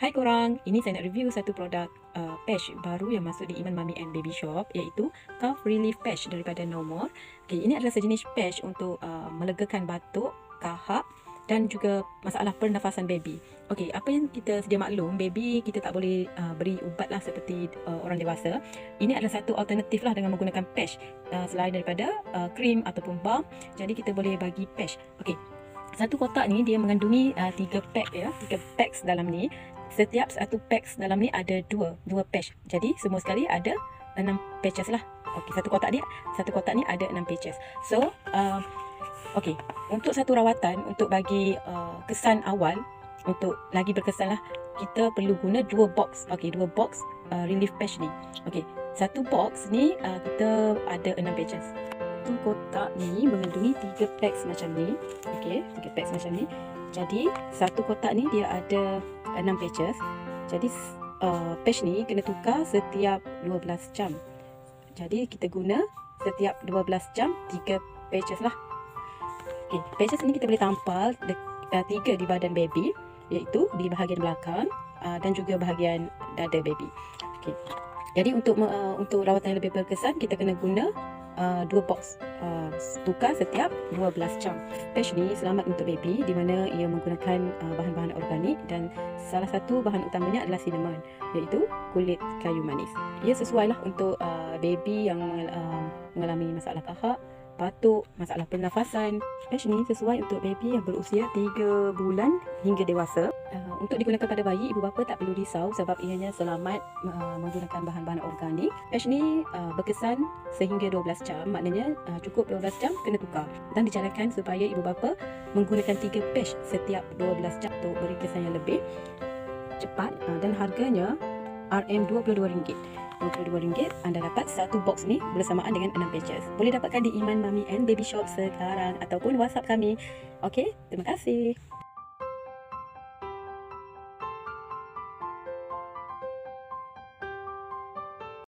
Hai korang, ini saya nak review satu produk patch baru yang masuk di Iman Mami and Baby Shop, iaitu Cough Relief Patch daripada Nomor. Okay, ini adalah sejenis patch untuk melegakan batuk, kahak dan juga masalah pernafasan baby. Okey, apa yang kita sedia maklum, baby kita tak boleh beri ubat lah seperti orang dewasa. Ini adalah satu alternatif lah dengan menggunakan patch selain daripada krim ataupun balm. Jadi kita boleh bagi patch. Okey, satu kotak ni dia mengandungi 3 pack ya, 3 packs dalam ni. Setiap satu packs dalam ni ada dua patch. Jadi semua sekali ada 6 patches lah. Okey, satu kotak ni ada 6 patches. So, okey, untuk satu rawatan, untuk bagi kesan awal, untuk lagi berkesan lah, kita perlu guna 2 box. Okey, 2 box relief patch ni. Okey, satu box ni kita ada 6 patches. Satu kotak ni mengandungi 3 packs macam ni. Okey, 3 packs macam ni. Jadi satu kotak ni dia ada 6 patches. Jadi patch ni kena tukar setiap 12 jam. Jadi kita guna setiap 12 jam 3 patches lah. Okay, patches ni kita boleh tampal 3 di badan baby, iaitu di bahagian belakang dan juga bahagian dada baby. Okay. Jadi untuk rawatan yang lebih berkesan, kita kena guna 2 box, tukar setiap 12 jam. Patch ni selamat untuk baby, di mana ia menggunakan bahan-bahan organik dan salah satu bahan utamanya adalah cinnamon, iaitu kulit kayu manis. Ia sesuai lah untuk baby yang mengalami masalah kahak, batuk, masalah pernafasan. Patch ni sesuai untuk baby yang berusia 3 bulan hingga dewasa. Untuk digunakan pada bayi, ibu bapa tak perlu risau sebab ianya selamat menggunakan bahan-bahan organik. Patch ni berkesan sehingga 12 jam, maknanya cukup 12 jam kena tukar. Dan dicarahkan supaya ibu bapa menggunakan 3 patch setiap 12 jam untuk beri kesan yang lebih cepat, dan harganya RM22. RM22 anda dapat satu box ni bersamaan dengan 6 patches. Boleh dapatkan di Iman Mami and Baby Shop sekarang ataupun WhatsApp kami. Okey, terima kasih.